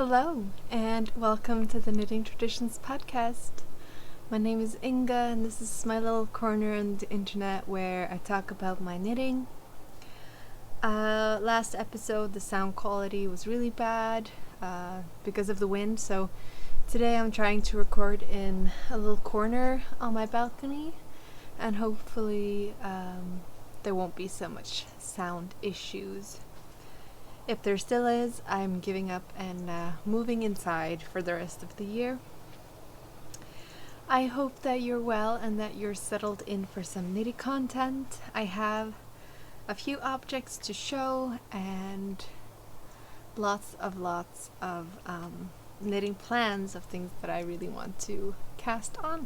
Hello, and welcome to the Knittingtraditions podcast. My name is Inga, and this is my little corner on the internet where I talk about my knitting. Last episode, the sound quality was really bad because of the wind, so today I'm trying to record in a little corner on my balcony, and hopefully there won't be so much sound issues. If there still is, I'm giving up and moving inside for the rest of the year. I hope that you're well and that you're settled in for some knitty content. I have a few objects to show and lots of knitting plans of things that I really want to cast on.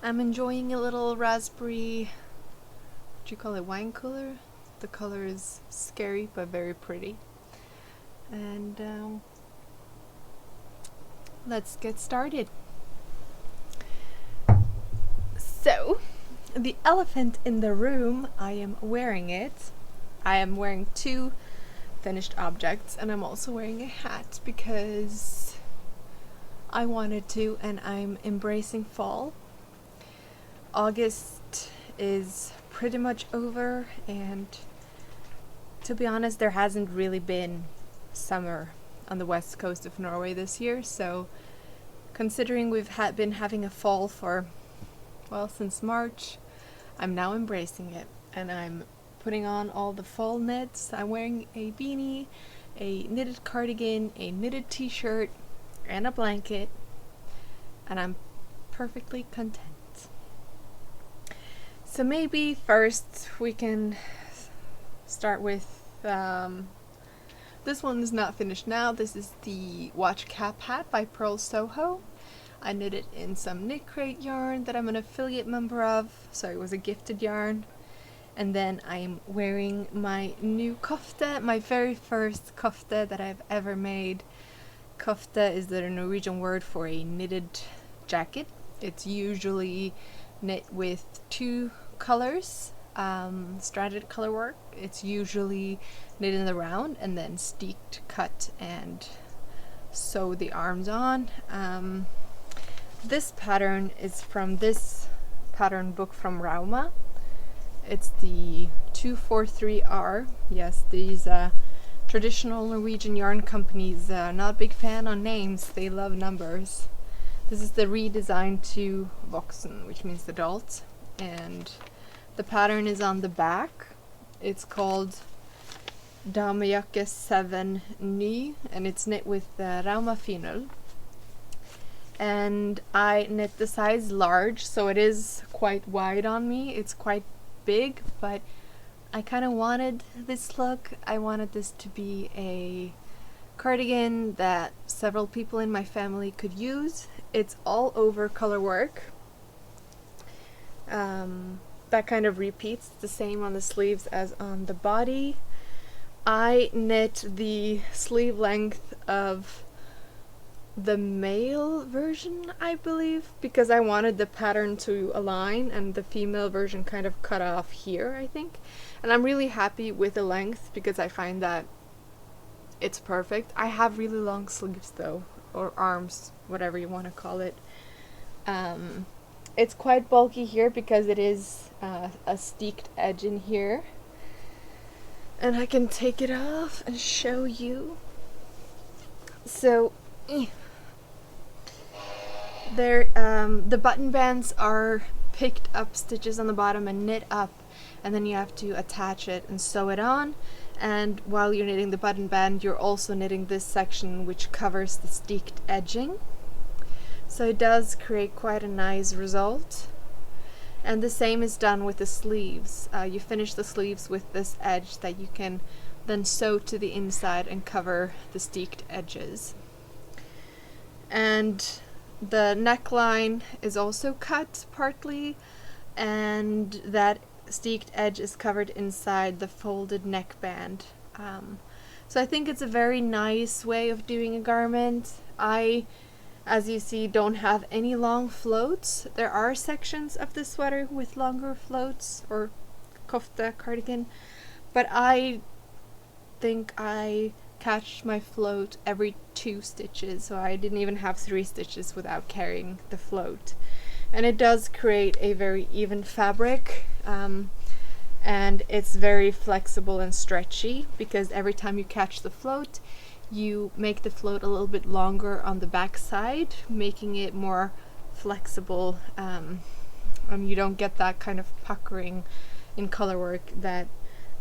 I'm enjoying a little raspberry, what do you call it, wine cooler? The color is scary but very pretty. And let's get started. So, the elephant in the room, I am wearing it. I am wearing two finished objects, and I'm also wearing a hat because I wanted to, and I'm embracing fall. August is pretty much over, and to be honest, there hasn't really been summer on the west coast of Norway this year, so considering we've been having a fall for, since March, I'm now embracing it, and I'm putting on all the fall knits. I'm wearing a beanie, a knitted cardigan, a knitted t-shirt, and a blanket, and I'm perfectly content. So maybe first we can start with, this one is not finished now. This is the watch cap hat by Purl Soho. I knit it in some Knitcrate yarn that I'm an affiliate member of, so it was a gifted yarn. And then I'm wearing my new kofte, my very first kofte that I've ever made. Kofte is the Norwegian word for a knitted jacket. It's usually knit with two colors, stranded color work. It's usually knit in the round and then steeked, cut, and sew the arms on. This pattern is from this pattern book from Rauma. It's the 243R. Yes, these traditional Norwegian yarn companies, not a big fan on names, they love numbers. This is the redesigned to voksen, which means adult, and the pattern is on the back. It's called damejakke 7 ny, and it's knit with rauma finull. And I knit the size large, so it is quite wide on me. It's quite big, but I kind of wanted this look. I wanted this to be a cardigan that several people in my family could use. It's all over color work. That kind of repeats, the same on the sleeves as on the body. I knit the sleeve length of the male version, I believe, because I wanted the pattern to align, and the female version kind of cut off here, I think. And I'm really happy with the length because I find that it's perfect. I have really long sleeves though, or arms, whatever you want to call it. It's quite bulky here because it is a steeked edge in here. And I can take it off and show you. So, the button bands are picked up stitches on the bottom and knit up, and then you have to attach it and sew it on. And while you're knitting the button band, you're also knitting this section which covers the steeked edging. So it does create quite a nice result. And the same is done with the sleeves. You finish the sleeves with this edge that you can then sew to the inside and cover the steeked edges. And the neckline is also cut partly, and that steeked edge is covered inside the folded neckband. So I think it's a very nice way of doing a garment. I, as you see, don't have any long floats. There are sections of the sweater with longer floats, or kofte cardigan, but I think I catch my float every 2 stitches, so I didn't even have 3 stitches without carrying the float. And it does create a very even fabric, and it's very flexible and stretchy, because every time you catch the float, you make the float a little bit longer on the back side, making it more flexible. You don't get that kind of puckering in color work that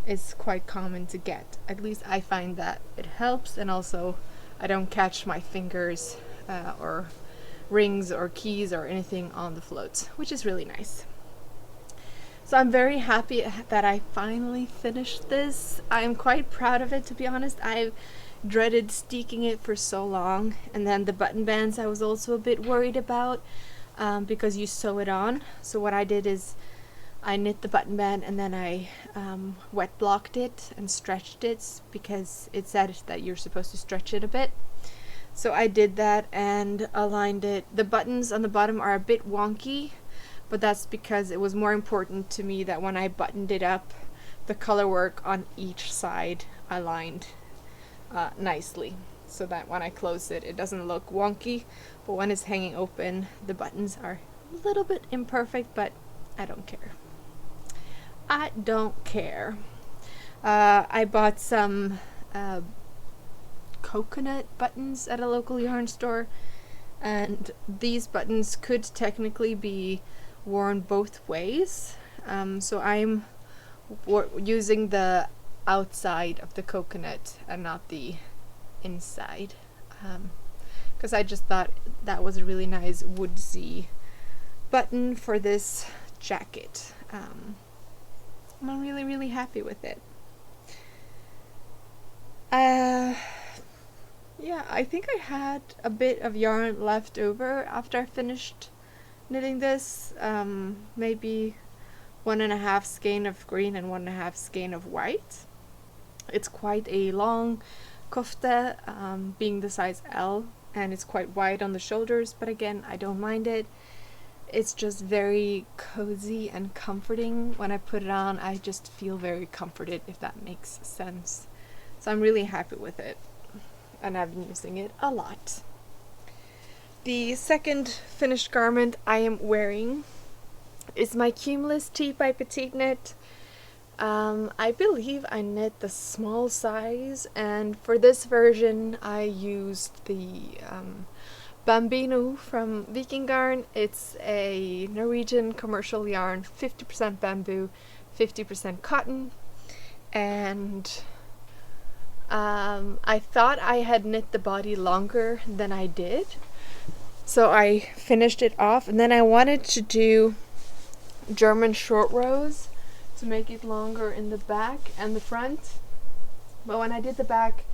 is quite common to get. At least I find that it helps, and also I don't catch my fingers or rings or keys or anything on the floats, which is really nice. So I'm very happy that I finally finished this. I'm quite proud of it, to be honest. I've dreaded steeking it for so long, and then the button bands I was also a bit worried about, because you sew it on. So what I did is I knit the button band, and then I wet blocked it and stretched it, because it said that you're supposed to stretch it a bit. So I did that and aligned it. The buttons on the bottom are a bit wonky, but that's because it was more important to me that when I buttoned it up, the color work on each side aligned nicely, so that when I close it, it doesn't look wonky. But when it's hanging open, the buttons are a little bit imperfect, but I don't care. I don't care. I bought some coconut buttons at a local yarn store, and these buttons could technically be worn both ways. So I'm using the outside of the coconut and not the inside, because I just thought that was a really nice woodsy button for this jacket. I'm really happy with it. Yeah, I think I had a bit of yarn left over after I finished knitting this. Maybe 1.5 skein of green and 1.5 skein of white. It's quite a long kofte, being the size L, and it's quite wide on the shoulders, but again, I don't mind it. It's just very cozy and comforting. When I put it on, I just feel very comforted, if that makes sense. So I'm really happy with it, and I've been using it a lot. The second finished garment I am wearing is my Cumulus tee by Petite knit. I believe I knit the small size, and for this version I used the bambino from Viking garn. It's a Norwegian commercial yarn, 50% bamboo, 50% cotton, and I thought I had knit the body longer than I did, so I finished it off, and then I wanted to do German short rows to make it longer in the back and the front. But when I did the back,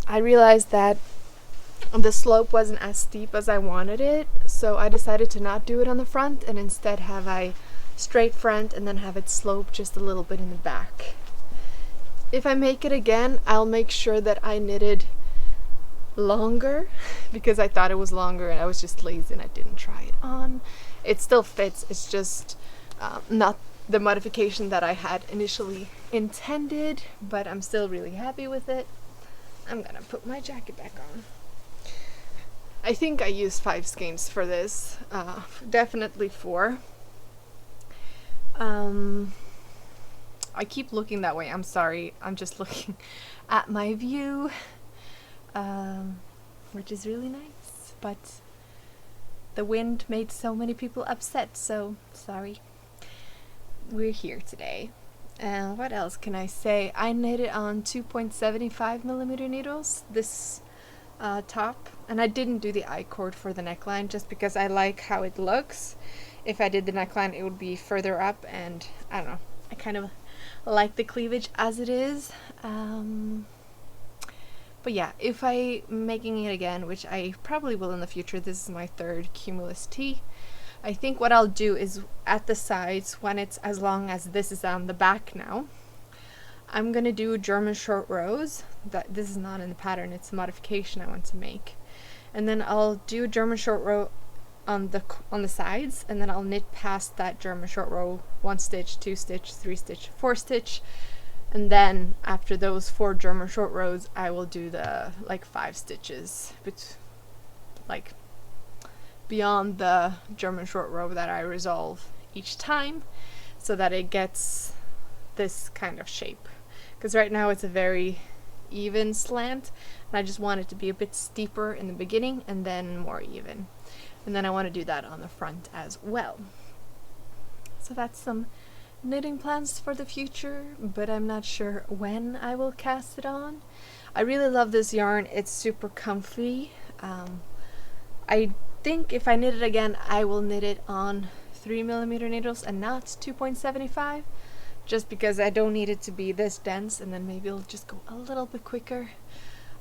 I realized that the slope wasn't as steep as I wanted it, so I decided to not do it on the front and instead have a straight front and then have it slope just a little bit in the back. If I make it again, I'll make sure that I knitted longer, because I thought it was longer and I was just lazy and I didn't try it on. It still fits, it's just not the modification that I had initially intended, but I'm still really happy with it. I'm gonna put my jacket back on. I think I used 5 skeins for this, definitely 4. I keep looking that way, I'm sorry, I'm just looking at my view, which is really nice, but the wind made so many people upset, so sorry. We're here today. And what else can I say? I knitted on 2.75mm needles, this top, and I didn't do the I-cord for the neckline just because I like how it looks. If I did the neckline, it would be further up, and I don't know, I kind of like the cleavage as it is. But yeah, if I'm making it again, which I probably will in the future, this is my 3rd Cumulus tee. I think what I'll do is at the sides, when it's as long as this is on the back now, I'm gonna do German short rows. This is not in the pattern, it's a modification I want to make. And then I'll do a German short row on the sides, and then I'll knit past that German short row 1 stitch, 2 stitch, 3 stitch, 4 stitch, And then after those 4 German short rows, I will do the 5 stitches, like beyond the German short row that I resolve each time, so that it gets this kind of shape. Because right now it's a very even slant, and I just want it to be a bit steeper in the beginning and then more even. And then I want to do that on the front as well. So that's some knitting plans for the future, but I'm not sure when I will cast it on. I really love this yarn. It's super comfy. I think if I knit it again, I will knit it on 3mm needles and not 2.75, just because I don't need it to be this dense, and then maybe it'll just go a little bit quicker.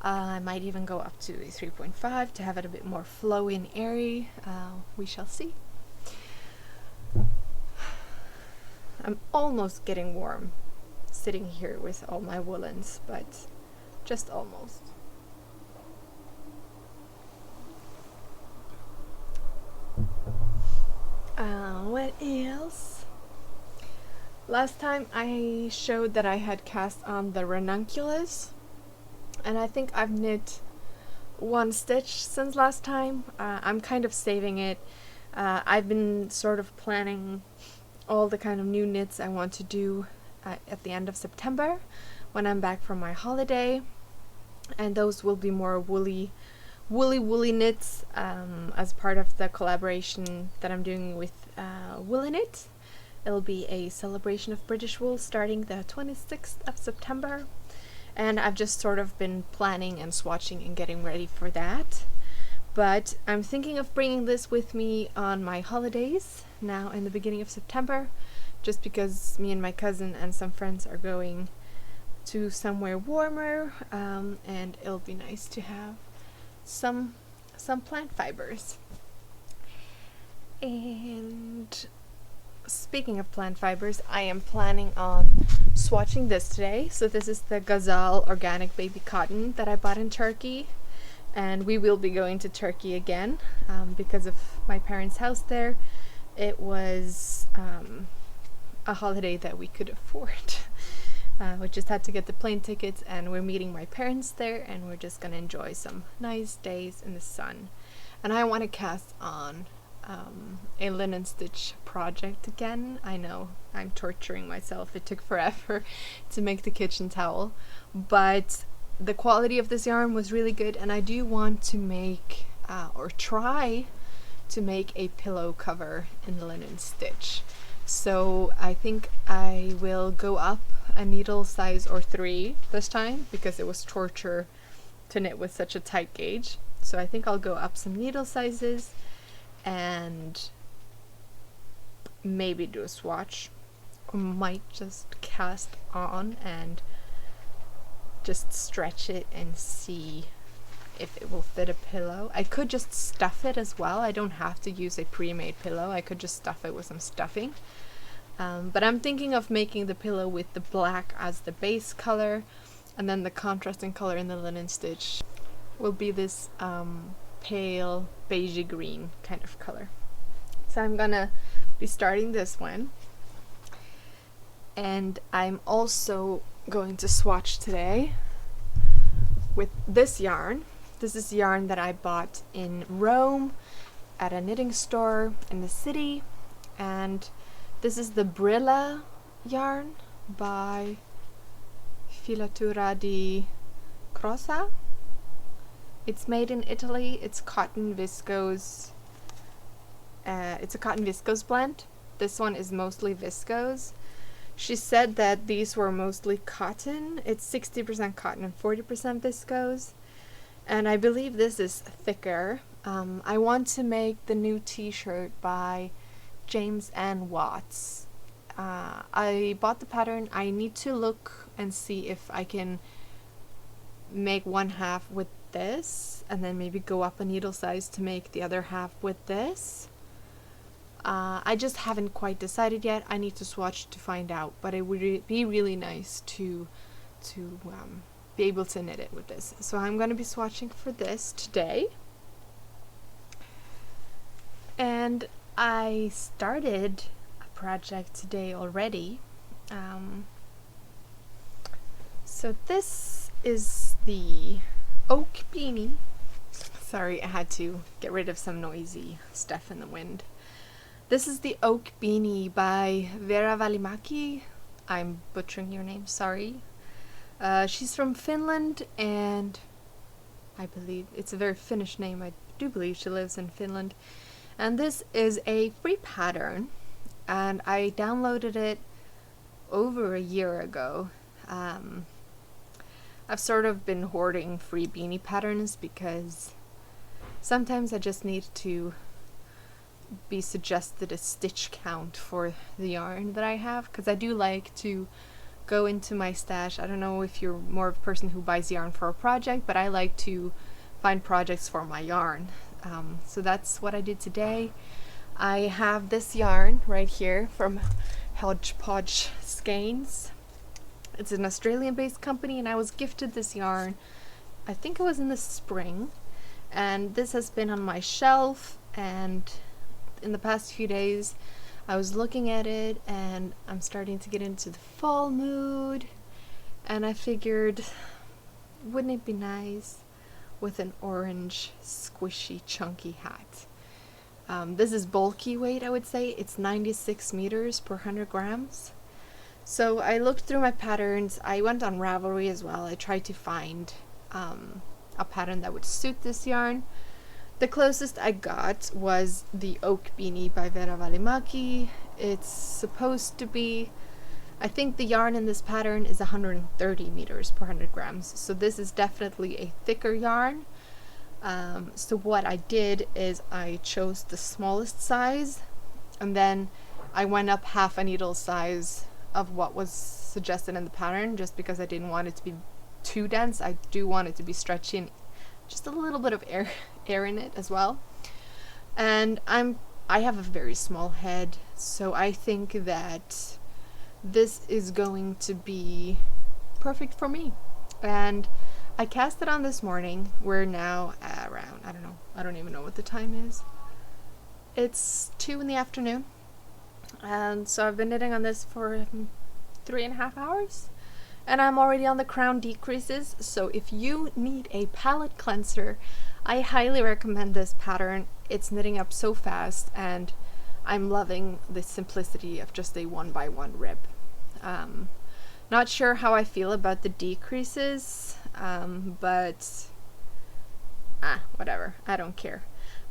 I might even go up to a 3.5 to have it a bit more flowy and airy. We shall see. I'm almost getting warm sitting here with all my woolens, but just almost. What else? Last time I showed that I had cast on the Ranunculus, and I think I've knit 1 stitch since last time. I'm kind of saving it. I've been sort of planning all the kind of new knits I want to do at the end of September when I'm back from my holiday, and those will be more woolly knits as part of the collaboration that I'm doing with Woolly Knit. It'll be a celebration of British wool starting the 26th of September, and I've just sort of been planning and swatching and getting ready for that. But I'm thinking of bringing this with me on my holidays now in the beginning of September, just because me and my cousin and some friends are going to somewhere warmer, and it'll be nice to have some plant fibers. And speaking of plant fibers, I am planning on swatching this today. So this is the Gazal organic baby cotton that I bought in Turkey. And we will be going to Turkey again because of my parents' house there. It was a holiday that we could afford. We just had to get the plane tickets, and we're meeting my parents there, and we're just going to enjoy some nice days in the sun. And I want to cast on a linen stitch project again. I know I'm torturing myself. It took forever to make the kitchen towel, but the quality of this yarn was really good, and I do want to make or try to make a pillow cover in the linen stitch. So I think I will go up a needle size or 3 this time, because it was torture to knit with such a tight gauge. So I think I'll go up some needle sizes and maybe do a swatch, or might just cast on and just stretch it and see if it will fit a pillow. I could just stuff it as well. I don't have to use a pre-made pillow. I could just stuff it with some stuffing. But I'm thinking of making the pillow with the black as the base color, and then the contrasting color in the linen stitch will be this pale beigey green kind of color. So I'm gonna be starting this one, and I'm also going to swatch today with this yarn. This is yarn that I bought in Rome at a knitting store in the city, and this is the Brilla yarn by Filatura di Crosa. It's made in Italy. It's cotton viscose. It's a cotton viscose blend. This one is mostly viscose. She said that these were mostly cotton. It's 60% cotton and 40% viscose. And I believe this is thicker. I want to make the new t-shirt by James N. Watts. I bought the pattern. I need to look and see if I can make one half with this, and then maybe go up a needle size to make the other half with this. I just haven't quite decided yet. I need to swatch to find out, but it would be really nice to be able to knit it with this. So I'm going to be swatching for this today. And I started a project today already. So this is the oak beanie. Sorry, I had to get rid of some noisy stuff in the wind. This is the oak beanie by Vera. I'm butchering your name, sorry. She's from Finland, and I believe it's a very Finnish name. I do believe she lives in Finland. And this is a free pattern, and I downloaded it over a year ago. I've sort of been hoarding free beanie patterns because sometimes I just need to be suggested a stitch count for the yarn that I have, because I do like to go into my stash. I don't know if you're more of a person who buys yarn for a project, but I like to find projects for my yarn. So that's what I did today. I have this yarn right here from Hodgepodge Skeins. It's an Australian-based company, and I was gifted this yarn, I think it was in the spring, and this has been on my shelf, and in the past few days I was looking at it, and I'm starting to get into the fall mood, and I figured, wouldn't it be nice with an orange squishy chunky hat. This is bulky weight, I would say. It's 96 meters per 100 grams. So I looked through my patterns. I went on Ravelry as well. I tried to find a pattern that would suit this yarn. The closest I got was the Oak Beanie by Vera. It's supposed to be, I think the yarn in this pattern is 130 meters per 100 grams. So this is definitely a thicker yarn. So what I did is I chose the smallest size, and then I went up half a needle size of what was suggested in the pattern, just because I didn't want it to be too dense. I do want it to be stretchy and just a little bit of air in it as well. And I have a very small head, so I think that this is going to be perfect for me. And I cast it on this morning. We're now around, I don't even know what the time is. It's 2 in the afternoon. And so I've been knitting on this for 3.5 hours. And I'm already on the crown decreases. So if you need a palette cleanser, I highly recommend this pattern. It's knitting up so fast, and I'm loving the simplicity of just a 1x1 rib. Not sure how I feel about the decreases, but whatever, I don't care.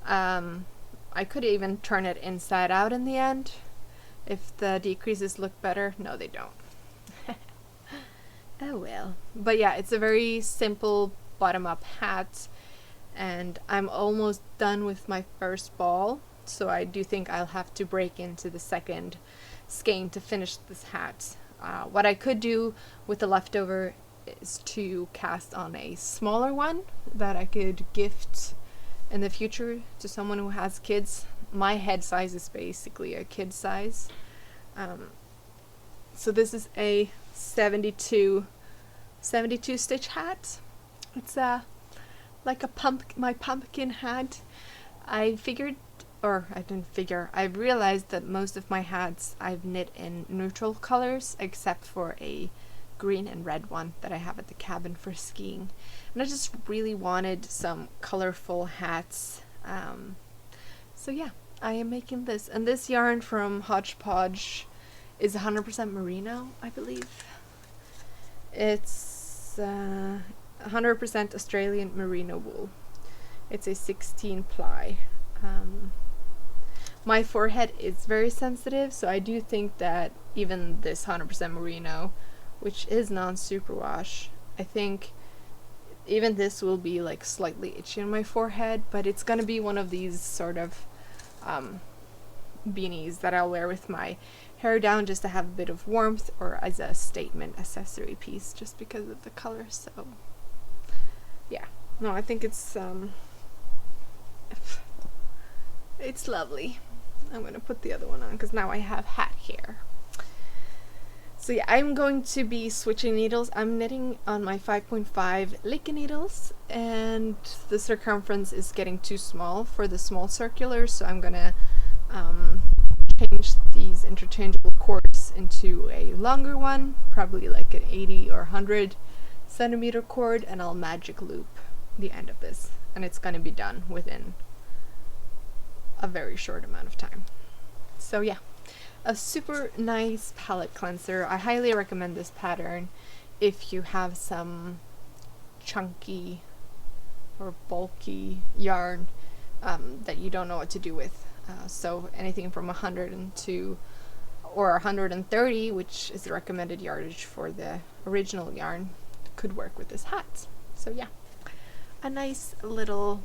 I could even turn it inside out in the end if the decreases look better. No, they don't. Oh well. But yeah, it's a very simple bottom-up hat, and I'm almost done with my first ball, so I do think I'll have to break into the second skein to finish this hat. What I could do with the leftover is to cast on a smaller one that I could gift in the future to someone who has kids. My head size is basically a kid size. So this is a 72 stitch hat. It's like my pumpkin hat. I realized that most of my hats I've knit in neutral colors, except for a green and red one that I have at the cabin for skiing. And I just really wanted some colorful hats. So yeah, I am making this. And this yarn from Hodgepodge is 100% merino, I believe. It's 100% Australian merino wool. It's a 16 ply. My forehead is very sensitive, so I do think that even this 100% merino, which is non-superwash, I think even this will be like slightly itchy on my forehead, but it's gonna be one of these sort of beanies that I'll wear with my hair down, just to have a bit of warmth, or as a statement accessory piece, just because of the color. So yeah, no, I think it's lovely. I'm gonna put the other one on because now I have hat hair. So yeah, I'm going to be switching needles. I'm knitting on my 5.5 Leica needles, and the circumference is getting too small for the small circular, so I'm gonna change these interchangeable cords into a longer one, probably like an 80 or 100, centimeter cord, and I'll magic loop the end of this, and it's going to be done within a very short amount of time. So yeah, a super nice palette cleanser. I highly recommend this pattern if you have some chunky or bulky yarn that you don't know what to do with. So anything from 102 or 130, which is the recommended yardage for the original yarn, could work with this hat. So yeah, a nice little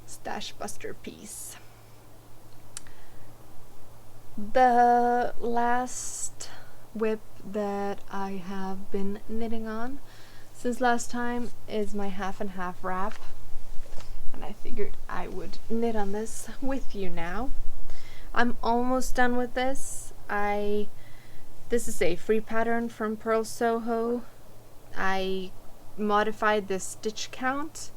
stash buster piece. The last whip that I have been knitting on since last time is my half and half wrap, and I figured I would knit on this with you now. I'm almost done with this. This is a free pattern from Purl Soho. I modified the stitch count.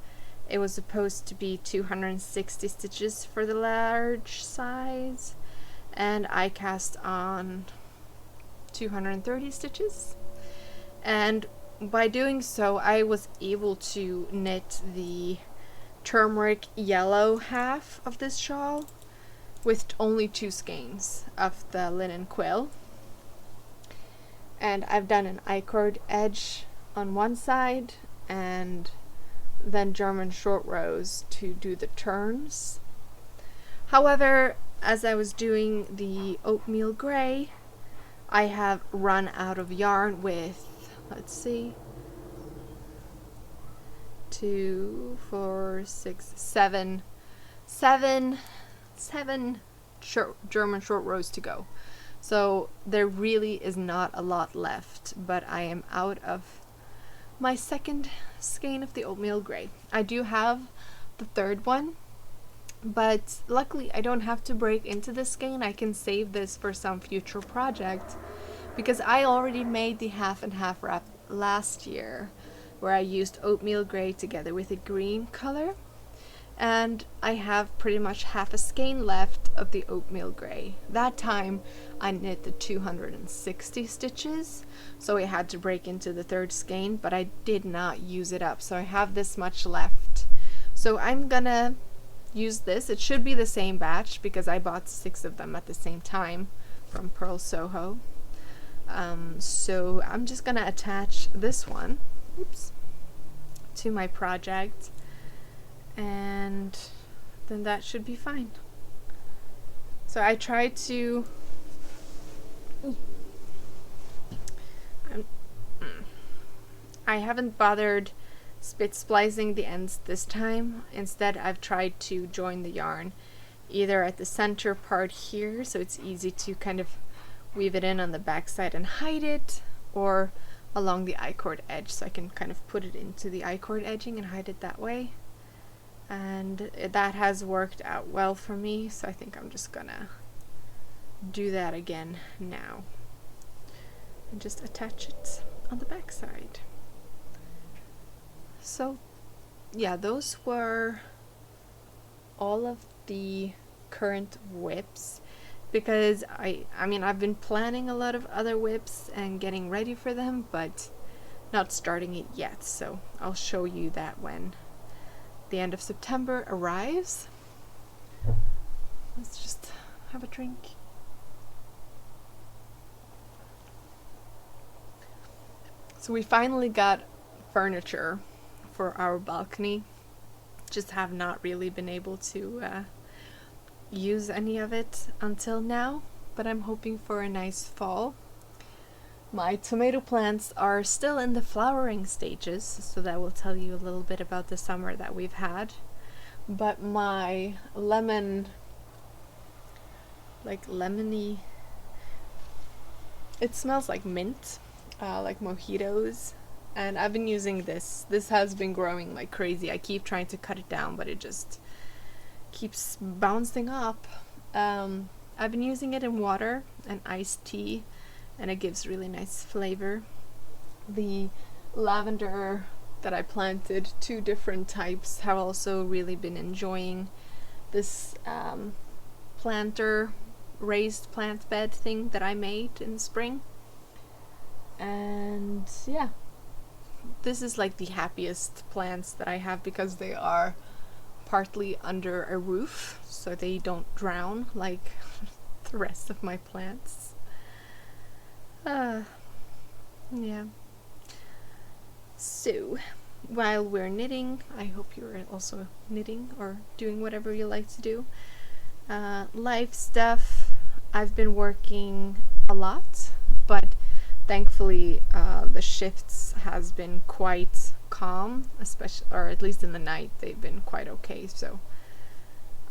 It was supposed to be 260 stitches for the large size, and I cast on 230 stitches, and by doing so I was able to knit the turmeric yellow half of this shawl with only 2 skeins of the linen quill. And I've done an I-cord edge on one side and then German short rows to do the turns. However, as I was doing the oatmeal gray, I have run out of yarn with, let's see, 2, 4, 6, 7 German short rows to go. So there really is not a lot left, but I am out of my second skein of the oatmeal gray. I do have the third one, but luckily I don't have to break into this skein. I can save this for some future project because I already made the half and half wrap last year where I used oatmeal gray together with a green color, and I have pretty much half a skein left of the oatmeal gray. That time I knit the 260 stitches, so I had to break into the third skein, but I did not use it up, so I have this much left. So I'm gonna use this. It should be the same batch because I bought 6 of them at the same time from Purl Soho. So I'm just gonna attach this one, to my project, and then that should be fine. So I tried to I haven't bothered spit splicing the ends this time. Instead, I've tried to join the yarn either at the center part here, so it's easy to kind of weave it in on the back side and hide it, or along the I-cord edge, so I can kind of put it into the I-cord edging and hide it that way. And that has worked out well for me, so I think I'm just gonna do that again now and just attach it on the back side. So yeah, those were all of the current whips, because I mean I've been planning a lot of other whips and getting ready for them, but not starting it yet, so I'll show you that when the end of September arrives. Let's just have a drink. So we finally got furniture for our balcony. Just have not really been able to use any of it until now, but I'm hoping for a nice fall. My tomato plants are still in the flowering stages, so that will tell you a little bit about the summer that we've had. But my lemony, it smells like mint, like mojitos, and I've been using this. This has been growing like crazy. I keep trying to cut it down, but it just keeps bouncing up. I've been using it in water and iced tea, and it gives really nice flavor. The lavender that I planted, 2 different types, have also really been enjoying this raised plant bed thing that I made in spring. And yeah, this is like the happiest plants that I have because they are partly under a roof, so they don't drown like the rest of my plants. Yeah. So, while we're knitting, I hope you're also knitting or doing whatever you like to do. Life stuff, I've been working a lot, but thankfully the shifts has been quite calm, especially, or at least in the night they've been quite okay, so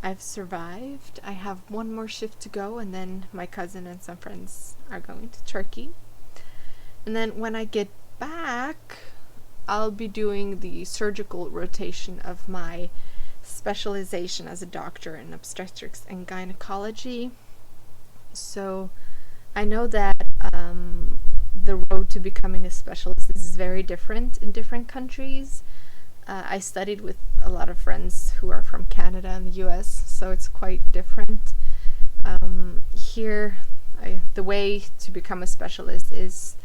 I've survived. I have one more shift to go, and then my cousin and some friends are going to Turkey. And then when I get back, I'll be doing the surgical rotation of my specialization as a doctor in obstetrics and gynecology. So I know that the road to becoming a specialist is very different in different countries. I studied with a lot of friends who are from Canada and the US, so it's quite different. Here, the way to become a specialist is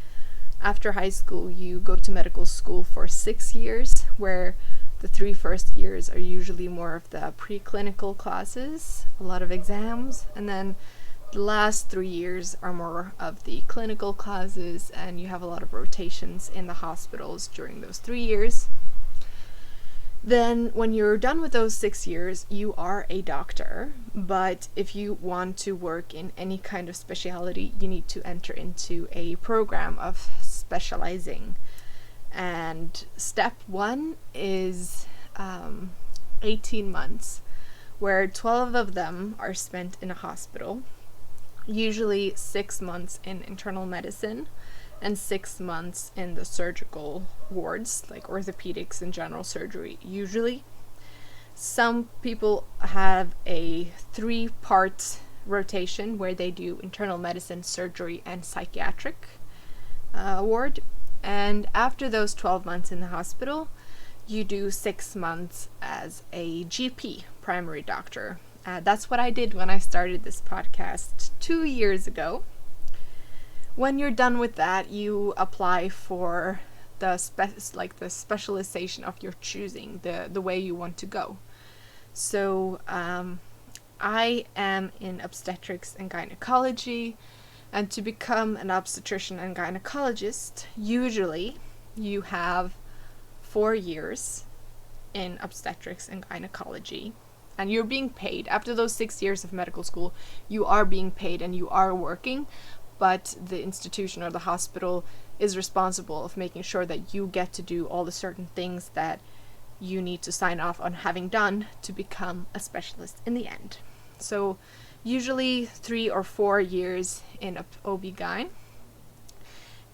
after high school you go to medical school for 6 years, where the 3 first years are usually more of the preclinical classes, a lot of exams, and then the last 3 years are more of the clinical classes, and you have a lot of rotations in the hospitals during those 3 years. Then when you're done with those 6 years, you are a doctor, but if you want to work in any kind of specialty, you need to enter into a program of specializing. And step 1 is 18 months, where 12 of them are spent in a hospital, usually 6 months in internal medicine and 6 months in the surgical wards, like orthopedics and general surgery usually. Some people have a 3-part rotation where they do internal medicine, surgery, and psychiatric ward. And after those 12 months in the hospital, you do 6 months as a GP, primary doctor. That's what I did when I started this podcast 2 years ago. When you're done with that, you apply for the specialization of your choosing, the way you want to go. So I am in obstetrics and gynecology, and to become an obstetrician and gynecologist, usually you have 4 years in obstetrics and gynecology, and you're being paid. After those 6 years of medical school, you are being paid and you are working, but the institution or the hospital is responsible of making sure that you get to do all the certain things that you need to sign off on having done to become a specialist in the end. So usually 3 or 4 years in OB-GYN,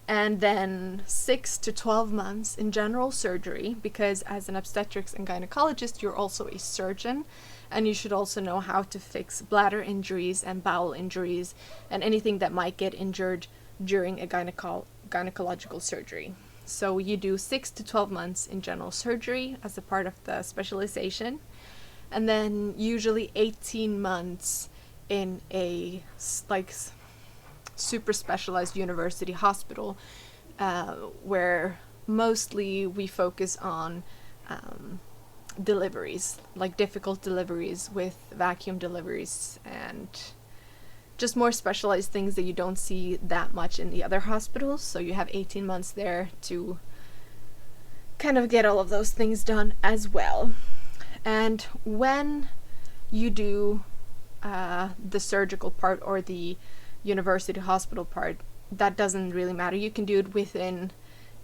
and then 6 to 12 months in general surgery, because as an obstetrics and gynecologist, you're also a surgeon, and you should also know how to fix bladder injuries and bowel injuries and anything that might get injured during a gynecological surgery. So you do 6 to 12 months in general surgery as a part of the specialization, and then usually 18 months in a super specialized university hospital, where mostly we focus on deliveries, like difficult deliveries with vacuum deliveries and just more specialized things that you don't see that much in the other hospitals. So you have 18 months there to kind of get all of those things done as well. And when you do the surgical part or the university hospital part, that doesn't really matter. You can do it within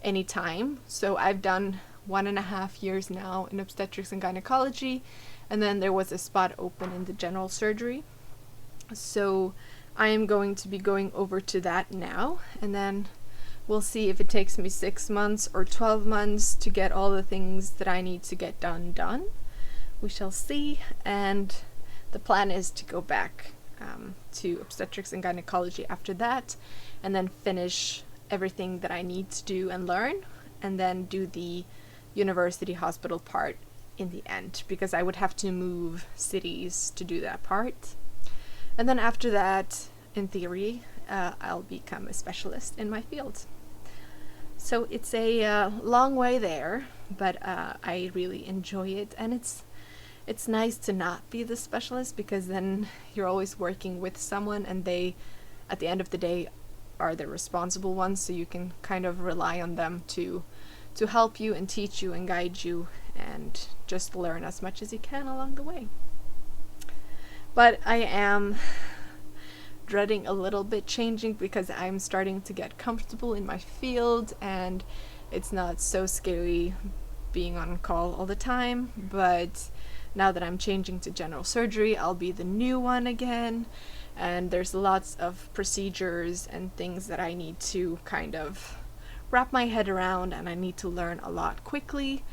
any time. So I've done 1.5 years now in obstetrics and gynecology, and then there was a spot open in the general surgery. So I am going to be going over to that now, and then we'll see if it takes me 6 months or 12 months to get all the things that I need to get done. We shall see, and the plan is to go back to obstetrics and gynecology after that, and then finish everything that I need to do and learn, and then do the university hospital part in the end, because I would have to move cities to do that part. And then after that, in theory, I'll become a specialist in my field. So it's a long way there, but I really enjoy it, and it's nice to not be the specialist, because then you're always working with someone, and they, at the end of the day, are the responsible ones, so you can kind of rely on them to help you and teach you and guide you and just learn as much as you can along the way. But I am dreading a little bit changing, because I'm starting to get comfortable in my field and it's not so scary being on call all the time. But now that I'm changing to general surgery, I'll be the new one again, and there's lots of procedures and things that I need to kind of wrap my head around, and I need to learn a lot quickly,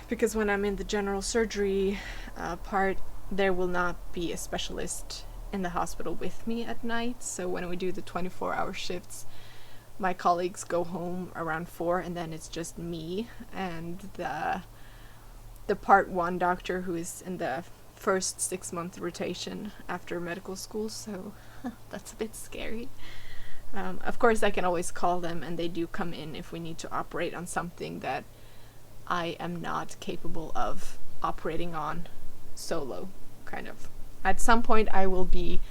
because when I'm in the general surgery part, there will not be a specialist in the hospital with me at night. So when we do the 24-hour shifts, my colleagues go home around 4, and then it's just me and the part 1 doctor who is in the first 6-month rotation after medical school. So that's a bit scary. Of course, I can always call them, and they do come in if we need to operate on something that I am not capable of operating on solo, kind of. At some point I will be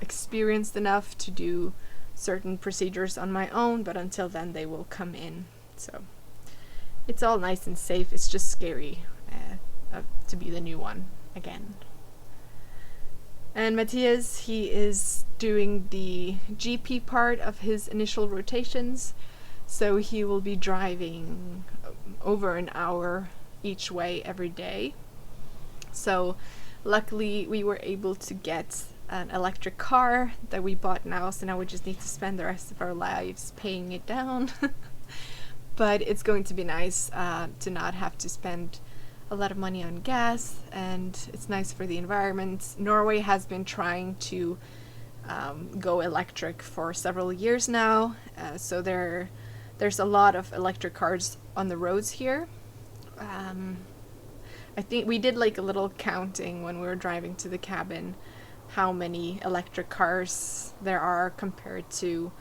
experienced enough to do certain procedures on my own, but until then they will come in. So it's all nice and safe. It's just scary to be the new one again. And Matthias, he is doing the GP part of his initial rotations, so he will be driving over an hour each way every day. So luckily we were able to get an electric car that we bought now, so now we just need to spend the rest of our lives paying it down. But it's going to be nice to not have to spend a lot of money on gas, and it's nice for the environment. Norway has been trying to go electric for several years now, so there's a lot of electric cars on the roads here. I think we did like a little counting when we were driving to the cabin, how many electric cars there are compared to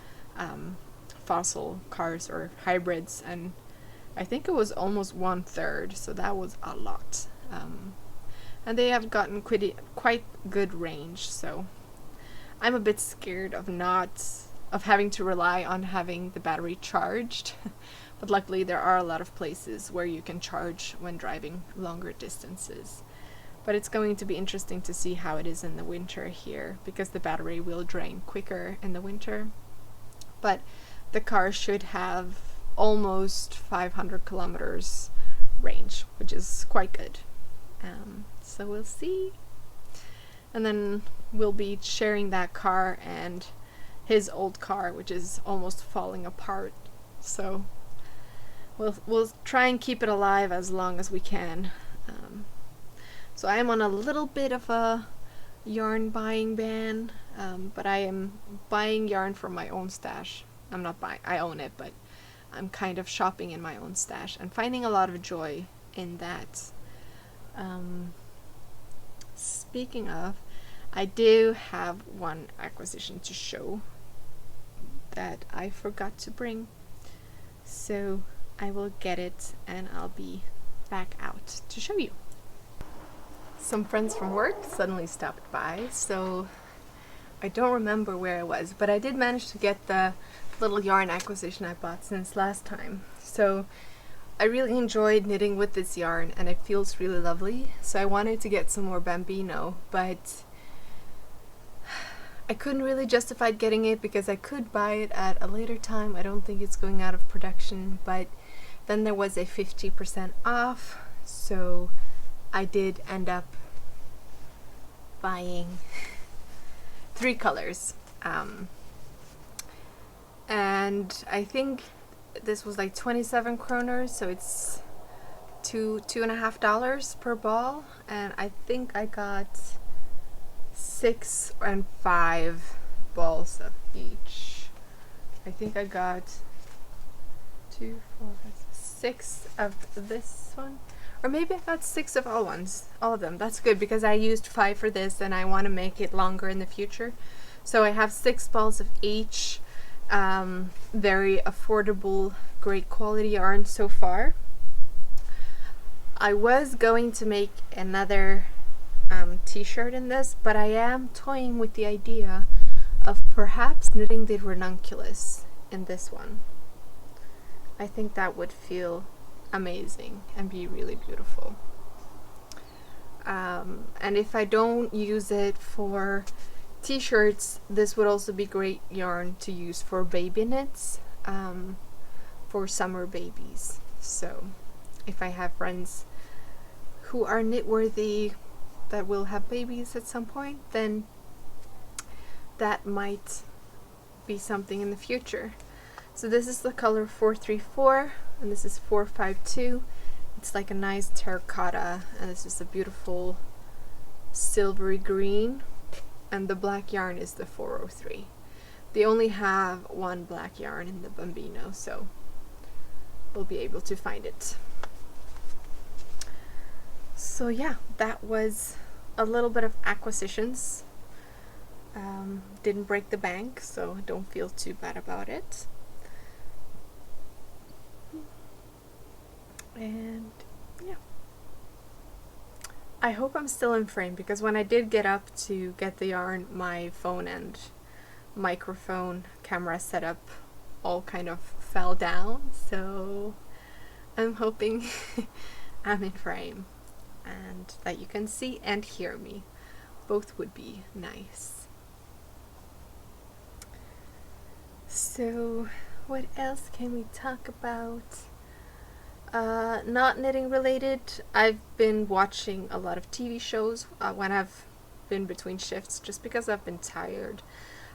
fossil cars or hybrids, and I think it was almost 1/3, so that was a lot. And they have gotten quite good range, so I'm a bit scared of having to rely on having the battery charged. But luckily there are a lot of places where you can charge when driving longer distances. But it's going to be interesting to see how it is in the winter here, because the battery will drain quicker in the winter. But the car should have almost 500 kilometers range, which is quite good. So we'll see. And then we'll be sharing that car and his old car, which is almost falling apart. So we'll try and keep it alive as long as we can. So I am on a little bit of a yarn buying ban, but I am buying yarn from my own stash. I'm not buying, I own it, but I'm kind of shopping in my own stash and finding a lot of joy in that. Speaking of, I do have one acquisition to show that I forgot to bring. So I will get it and I'll be back out to show you. Some friends from work suddenly stopped by, so I don't remember where I was, but I did manage to get the little yarn acquisition I bought since last time. So I really enjoyed knitting with this yarn and it feels really lovely, so I wanted to get some more bambino, but I couldn't really justify getting it because I could buy it at a later time. I don't think it's going out of production, but then there was a 50% off, so I did end up buying 3 colors. And I think this was like 27 kroners, so it's $2.50 per ball, and I think I got 6 and 5 balls of each. I think I got 2, 4, 5, 6 of this one, or maybe I got 6 of all of them. That's good because I used 5 for this and I want to make it longer in the future. So I have 6 balls of each. Very affordable, great quality yarn so far. I was going to make another t-shirt in this, but I am toying with the idea of perhaps knitting the ranunculus in this one. I think that would feel amazing and be really beautiful. And if I don't use it for t-shirts, this would also be great yarn to use for baby knits, for summer babies. So if I have friends who are knit-worthy that will have babies at some point, then that might be something in the future. So this is the color 434 and this is 452. It's like a nice terracotta, and this is a beautiful silvery green, and the black yarn is the 403. They only have one black yarn in the bambino, so we'll be able to find it. So yeah, that was a little bit of acquisitions. Didn't break the bank, so don't feel too bad about it. And yeah, I hope I'm still in frame, because when I did get up to get the yarn, my phone and microphone camera setup all kind of fell down, so I'm hoping I'm in frame and that you can see and hear me. Both would be nice. So what else can we talk about? Not knitting related. I've been watching a lot of TV shows when I've been between shifts, just because I've been tired.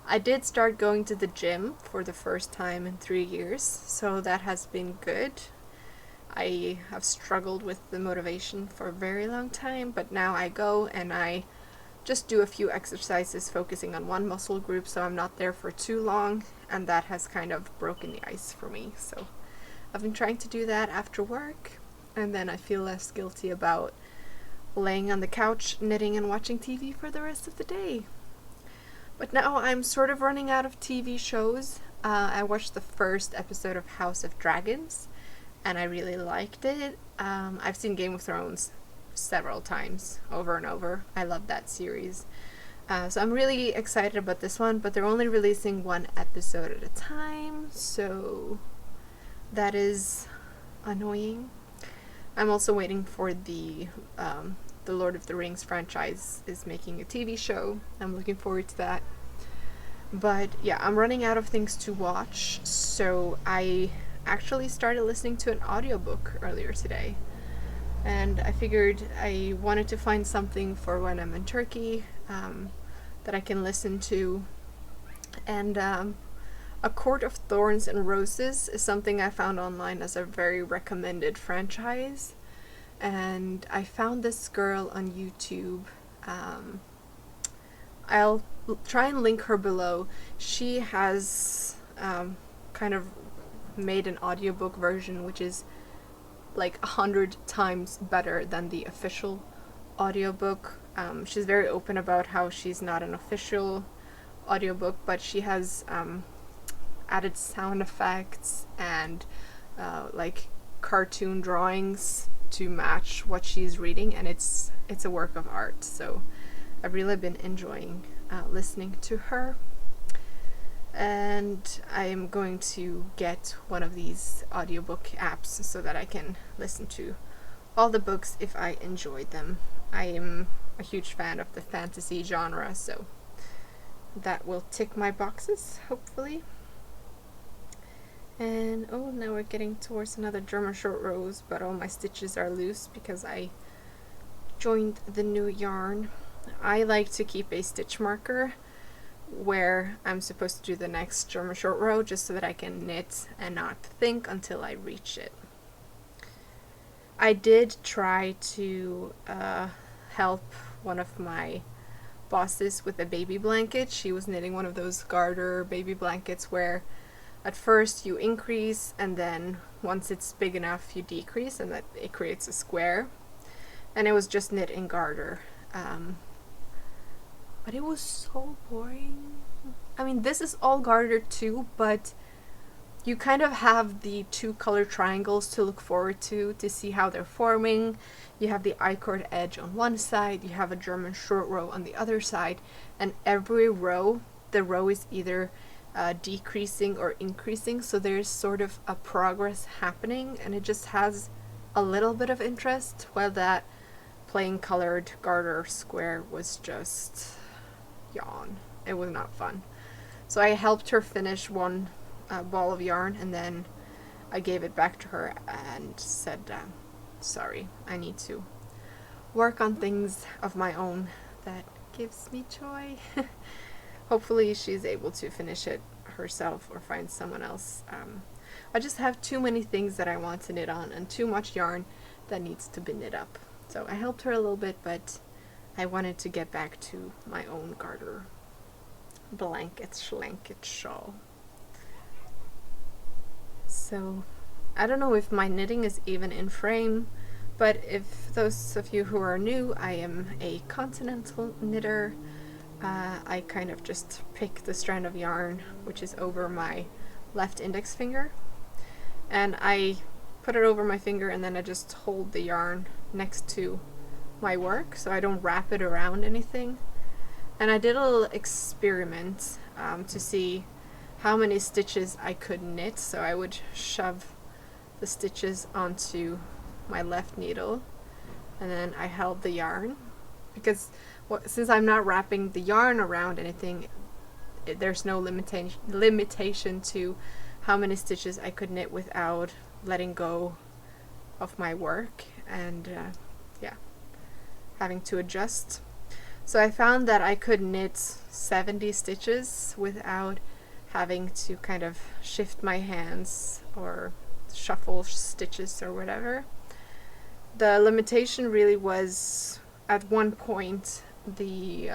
I did start going to the gym for the first time in 3 years, so that has been good. I have struggled with the motivation for a very long time, but now I go and I just do a few exercises focusing on one muscle group, so I'm not there for too long, and that has kind of broken the ice for me. So I've been trying to do that after work, and then I feel less guilty about laying on the couch, knitting and watching TV for the rest of the day. But now I'm sort of running out of TV shows. I watched the first episode of House of Dragons, and I really liked it. I've seen Game of Thrones several times, over and over. I love that series. So I'm really excited about this one, but they're only releasing one episode at a time, so that is annoying. I'm also waiting for the Lord of the Rings franchise is making a TV show. I'm looking forward to that. But yeah, I'm running out of things to watch, so I actually started listening to an audiobook earlier today. And I figured I wanted to find something for when I'm in Turkey that I can listen to. And A Court of Thorns and Roses is something I found online as a very recommended franchise. And I found this girl on YouTube. I'll try and link her below. She has kind of made an audiobook version which is like 100 times better than the official audiobook. She's very open about how she's not an official audiobook, but she has added sound effects and like cartoon drawings to match what she's reading, and it's a work of art. So I've really been enjoying listening to her, and I'm going to get one of these audiobook apps so that I can listen to all the books if I enjoy them. I am a huge fan of the fantasy genre, so that will tick my boxes, hopefully. And oh, now we're getting towards another German short rows, but all my stitches are loose because I joined the new yarn. I like to keep a stitch marker where I'm supposed to do the next German short row, just so that I can knit and not think until I reach it. I did try to help one of my bosses with a baby blanket. She was knitting one of those Garter baby blankets where at first you increase, and then once it's big enough you decrease, and that it creates a square. And it was just knit in Garter. But it was so boring I mean, this is all Garter too, but you kind of have the two color triangles to look forward to see how they're forming. You have the I-cord edge on one side, you have a German short row on the other side, and every row, the row is either decreasing or increasing, so there's sort of a progress happening, and it just has a little bit of interest, while that plain colored Garter square was just yawn. It was not fun. So I helped her finish one ball of yarn, and then I gave it back to her and said, sorry, I need to work on things of my own that gives me joy. Hopefully she's able to finish it herself or find someone else. I just have too many things that I want to knit on and too much yarn that needs to be knit up. So I helped her a little bit, but I wanted to get back to my own Garter schlanket shawl. So I don't know if my knitting is even in frame, but if those of you who are new, I am a continental knitter. I kind of just pick the strand of yarn which is over my left index finger, and I put it over my finger, and then I just hold the yarn next to my work so I don't wrap it around anything. And I did a little experiment to see how many stitches I could knit. So I would shove the stitches onto my left needle, and then I held the yarn, because since I'm not wrapping the yarn around anything, there's no limitation to how many stitches I could knit without letting go of my work and having to adjust. So I found that I could knit 70 stitches without having to kind of shift my hands or shuffle stitches or whatever. The limitation really was, at one point, the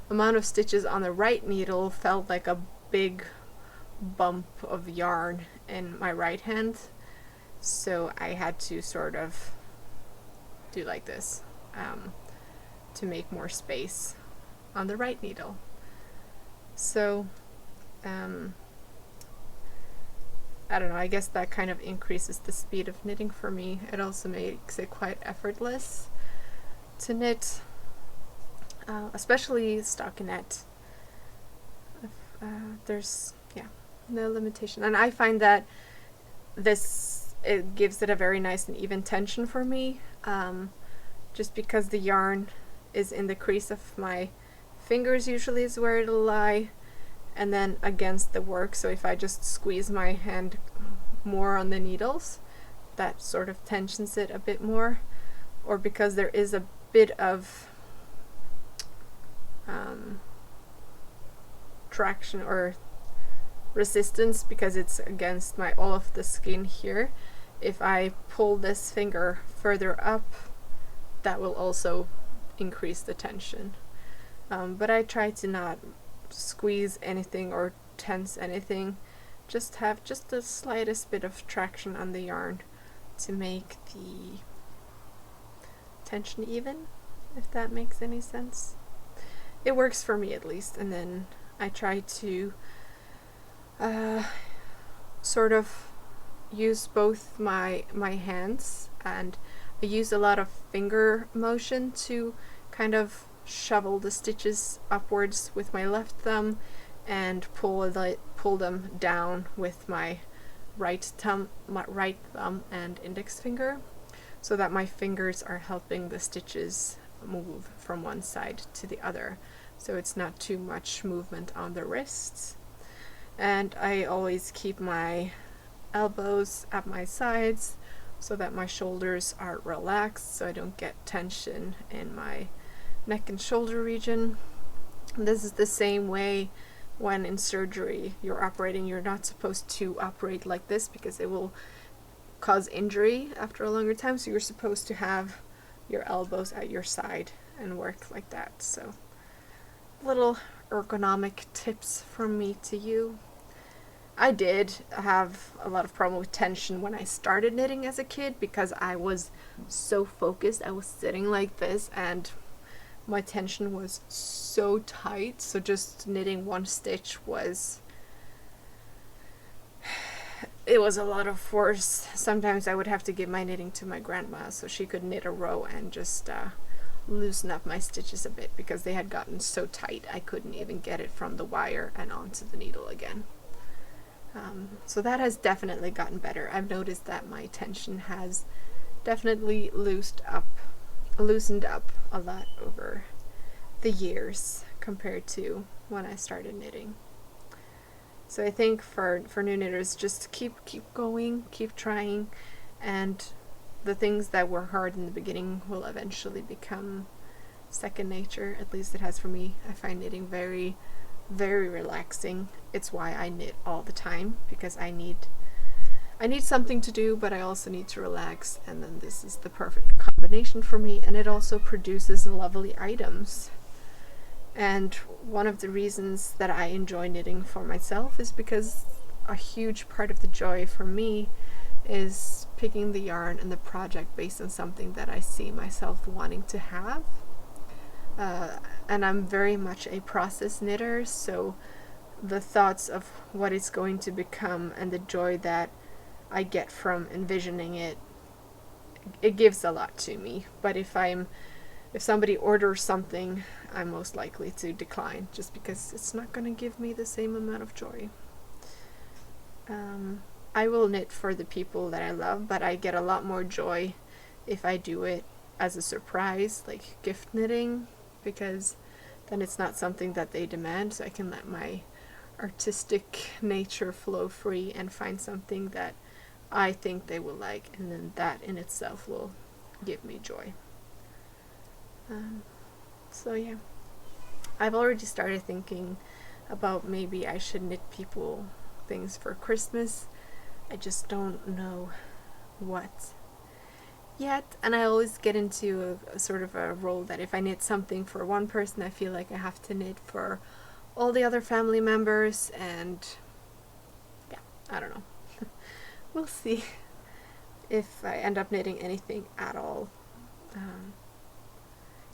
amount of stitches on the right needle felt like a big bump of yarn in my right hand, so I had to sort of do like this to make more space on the right needle. So I don't know, I guess that kind of increases the speed of knitting for me. It also makes it quite effortless to knit, especially stockinette. There's no limitation, and I find that it gives it a very nice and even tension for me, just because the yarn is in the crease of my fingers usually is where it'll lie, and then against the work. So if I just squeeze my hand more on the needles, that sort of tensions it a bit more, or because there is a bit of traction or resistance because it's against all of the skin here. If I pull this finger further up, that will also increase the tension. But I try to not squeeze anything or tense anything, just have just the slightest bit of traction on the yarn to make the tension even, if that makes any sense. It works for me at least. And then I try to sort of use both my hands, and I use a lot of finger motion to kind of shovel the stitches upwards with my left thumb and pull them down with my right thumb and index finger, so that my fingers are helping the stitches move from one side to the other, so it's not too much movement on the wrists. And I always keep my elbows at my sides so that my shoulders are relaxed, so I don't get tension in my neck and shoulder region. This is the same way when in surgery you're operating. You're not supposed to operate like this because it will cause injury after a longer time, so you're supposed to have your elbows at your side and work like that. So little ergonomic tips from me to you. I did have a lot of problem with tension when I started knitting as a kid because I was so focused. I was sitting like this, and my tension was so tight, so just knitting one stitch it was a lot of force. Sometimes I would have to give my knitting to my grandma so she could knit a row and just loosen up my stitches a bit, because they had gotten so tight I couldn't even get it from the wire and onto the needle again. So that has definitely gotten better. I've noticed that my tension has definitely loosened up a lot over the years compared to when I started knitting. So I think for new knitters, just keep going, keep trying, and the things that were hard in the beginning will eventually become second nature. At least it has for me. I find knitting very, very relaxing. It's why I knit all the time, because I need something to do, but I also need to relax, and then this is the perfect combination for me, and it also produces lovely items. And one of the reasons that I enjoy knitting for myself is because a huge part of the joy for me is picking the yarn and the project based on something that I see myself wanting to have. And I'm very much a process knitter, so the thoughts of what it's going to become and the joy that I get from envisioning it gives a lot to me. But if somebody orders something, I'm most likely to decline, just because it's not going to give me the same amount of joy. I will knit for the people that I love, but I get a lot more joy if I do it as a surprise, like gift knitting, because then it's not something that they demand, so I can let my artistic nature flow free and find something that I think they will like, and then that in itself will give me joy. So yeah, I've already started thinking about maybe I should knit people things for Christmas. I just don't know what yet, and I always get into a sort of a role that if I knit something for one person, I feel like I have to knit for all the other family members, and yeah, I don't know. We'll see if I end up knitting anything at all.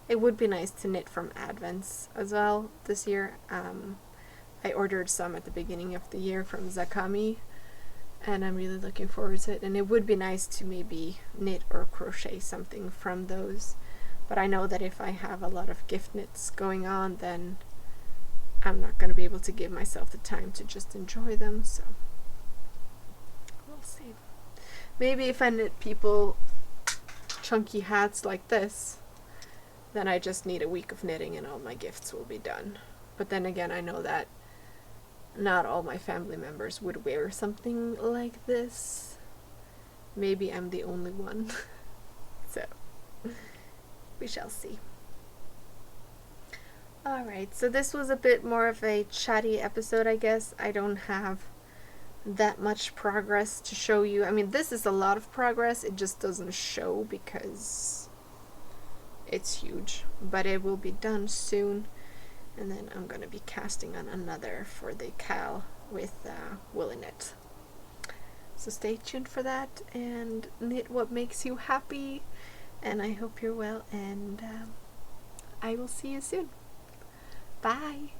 It would be nice to knit from Advents as well this year. I ordered some at the beginning of the year from Zakami, and I'm really looking forward to it. And it would be nice to maybe knit or crochet something from those. But I know that if I have a lot of gift knits going on, then I'm not going to be able to give myself the time to just enjoy them. So we'll see. Maybe if I knit people chunky hats like this, then I just need a week of knitting and all my gifts will be done. But then again, I know that not all my family members would wear something like this. Maybe I'm the only one. So we shall see. Alright, so this was a bit more of a chatty episode, I guess. I don't have that much progress to show you. I mean, this is a lot of progress. It just doesn't show because it's huge, but it will be done soon, and then I'm going to be casting on another for the cowl with woolly knit. So stay tuned for that, and knit what makes you happy, and I hope you're well, and I will see you soon. Bye!